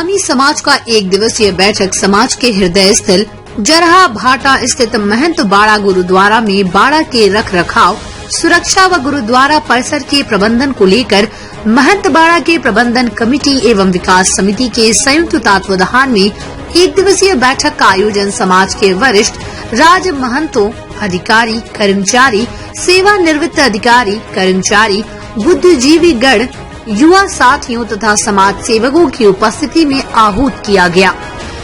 सतनामी समाज का एक दिवसीय बैठक समाज के हृदय स्थल जरहा भाटा स्थित महंत बाड़ा गुरुद्वारा में बाड़ा के रख रखाव, सुरक्षा व गुरुद्वारा परिसर के प्रबंधन को लेकर महंत बाड़ा के प्रबंधन कमेटी एवं विकास समिति के संयुक्त तत्वावधान में एक दिवसीय बैठक का आयोजन समाज के वरिष्ठ राज महंतों, अधिकारी, कर्मचारी, सेवानिवृत्त अधिकारी, कर्मचारी, बुद्धिजीवी गण, युवा साथियों तथा समाज सेवकों की उपस्थिति में आहूत किया गया।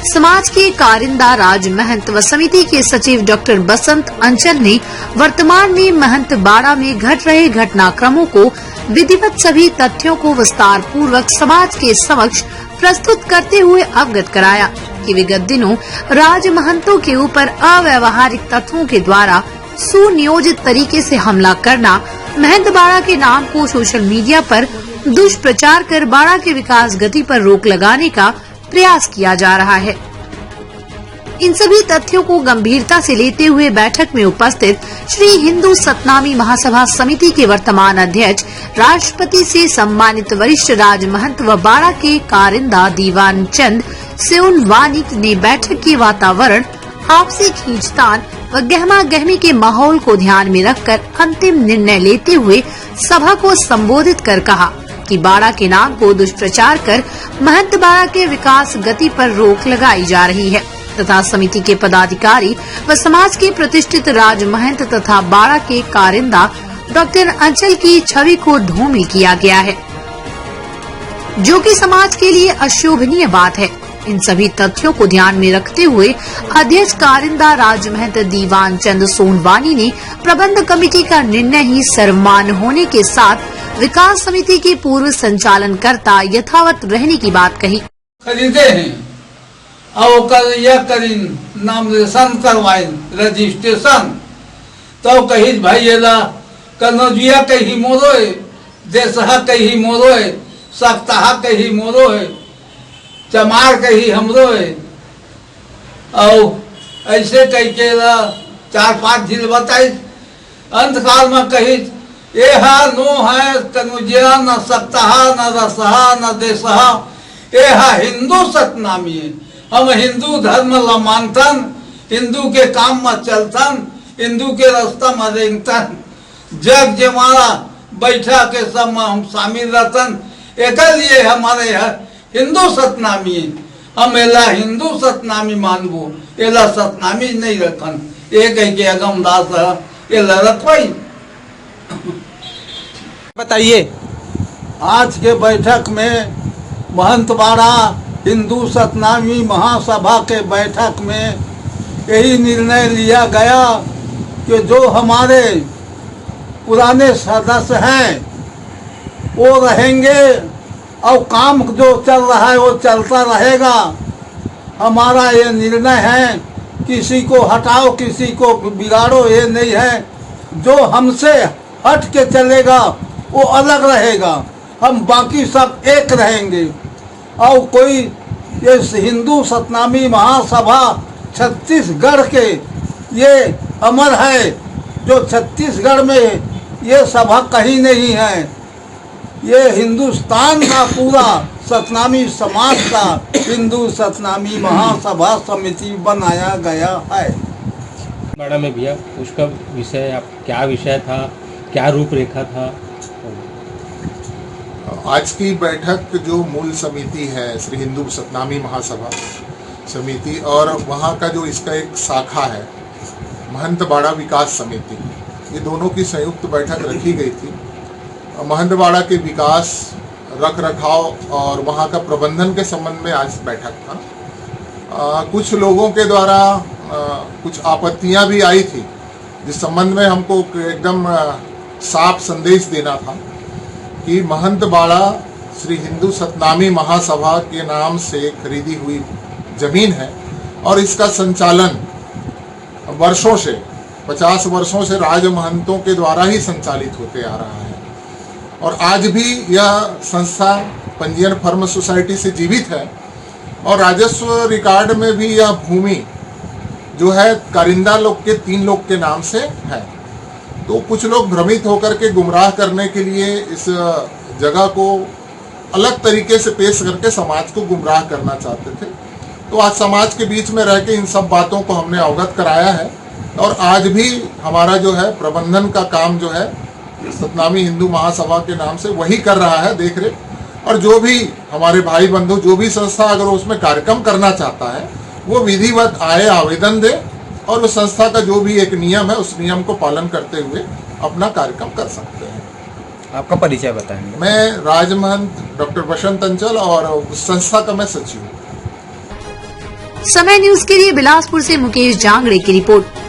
समाज के कारिंदा राज महंत व समिति के सचिव डॉक्टर बसंत अंचल ने वर्तमान में महंत बाड़ा में घट रहे घटनाक्रमों को विधिवत सभी तथ्यों को विस्तार पूर्वक समाज के समक्ष प्रस्तुत करते हुए अवगत कराया कि विगत दिनों राज महंतों के ऊपर अव्यवहारिक तत्वों के द्वारा सुनियोजित तरीके से हमला करना, महंत बाड़ा के नाम को सोशल मीडिया पर दुष्प्रचार कर बाड़ा के विकास गति पर रोक लगाने का प्रयास किया जा रहा है। इन सभी तथ्यों को गंभीरता से लेते हुए बैठक में उपस्थित श्री हिंदू सतनामी महासभा समिति के वर्तमान अध्यक्ष, राष्ट्रपति से सम्मानित वरिष्ठ राज महंत व बाड़ा के कारिंदा दीवान चंद सेउनवानी ने बैठक के वातावरण, आपसी खींचतान व गहमा गहमी के माहौल को ध्यान में रखकर अंतिम निर्णय लेते हुए सभा को संबोधित कर कहा कि बाड़ा के नाम को दुष्प्रचार कर महंत बाड़ा के विकास गति पर रोक लगाई जा रही है तथा समिति के पदाधिकारी व समाज के प्रतिष्ठित राज महंत तथा बाड़ा के कारिंदा डॉक्टर अंचल की छवि को धूमिल किया गया है, जो कि समाज के लिए अशोभनीय बात है। इन सभी तथ्यों को ध्यान में रखते हुए अध्यक्ष कारिंदा राज महंत दीवान चंद सोनवानी ने प्रबंध कमेटी का निर्णय ही सर्वमान्य होने के साथ विकास समिति के पूर्व संचालनकर्ता यथावत रहने की बात कही। खरीदे हैं और करीन नामलेशन करवाए रजिस्ट्रेशन तो कही भाई कनौजिया कही मोरोए, देशहा कही मोरोए, सप्ताह कही मोरोए, चमार कही हमरो है और ऐसे कही के 4-5 झील बताई अंत काल में कही ये है नो है कनुजिया न सप्ताह न रसहा न देशहा, ये है हिंदू सतनामी है। हम हिंदू धर्म ल मानतन, हिंदू के काम में चलतन, हिंदू के रास्ता में रेंगतन, जग जमाना बैठा के सब में हम शामिल रहतन। एक लिए हमारे है हिंदू सतनामी है, हम एला हिंदू सतनामी मानबो, एला सतनामी नहीं रखन। एक है कि अगम दास है एला रखवाई। बताइए, आज के बैठक में महंत बाड़ा हिंदू सतनामी महासभा के बैठक में यही निर्णय लिया गया कि जो हमारे पुराने सदस्य हैं वो रहेंगे और काम जो चल रहा है वो चलता रहेगा। हमारा ये निर्णय है, किसी को हटाओ किसी को बिगाड़ो ये नहीं है। जो हमसे हट के चलेगा वो अलग रहेगा, हम बाकी सब एक रहेंगे। और कोई ये हिंदू सतनामी महासभा छत्तीसगढ़ के ये अमर है, जो छत्तीसगढ़ में ये सभा कहीं नहीं है। ये हिंदुस्तान का पूरा सतनामी समाज का हिंदू सतनामी महासभा समिति बनाया गया है। बाड़ा में भैया उसका विषय, आप क्या विषय था, क्या रूपरेखा था? आज की बैठक जो मूल समिति है श्री हिंदू सतनामी महासभा समिति, और वहाँ का जो इसका एक शाखा है महंत बाड़ा विकास समिति, ये दोनों की संयुक्त बैठक रखी गई थी। महंत बाड़ा के विकास, रख रखाव और वहाँ का प्रबंधन के संबंध में आज बैठक था। कुछ लोगों के द्वारा कुछ आपत्तियां भी आई थी, जिस संबंध में हमको एकदम साफ संदेश देना था कि महंत बाड़ा श्री हिंदू सतनामी महासभा के नाम से खरीदी हुई जमीन है और इसका संचालन वर्षों से 50 वर्षों से राज महंतों के द्वारा ही संचालित होते आ रहा है। और आज भी यह संस्था पंजीयन फर्म सोसाइटी से जीवित है और राजस्व रिकॉर्ड में भी यह भूमि जो है कारिंदा लोग के 3 लोग के नाम से है। तो कुछ लोग भ्रमित होकर के गुमराह करने के लिए इस जगह को अलग तरीके से पेश करके समाज को गुमराह करना चाहते थे। तो आज समाज के बीच में रह के इन सब बातों को हमने अवगत कराया है और आज भी हमारा जो है प्रबंधन का काम जो है सतनामी हिंदू महासभा के नाम से वही कर रहा है देख रेख। और जो भी हमारे भाई बंधु जो भी संस्था अगर उसमें कार्यक्रम करना चाहता है वो विधिवत आए आवेदन दे और उस संस्था का जो भी एक नियम है उस नियम को पालन करते हुए अपना कार्यक्रम कर सकते हैं। आपका परिचय बताएंगे? मैं राजमहंत डॉक्टर बसंत अंचल और उस संस्था का मैं सचिव हूँ। समय न्यूज के लिए बिलासपुर से मुकेश जांगड़े की रिपोर्ट।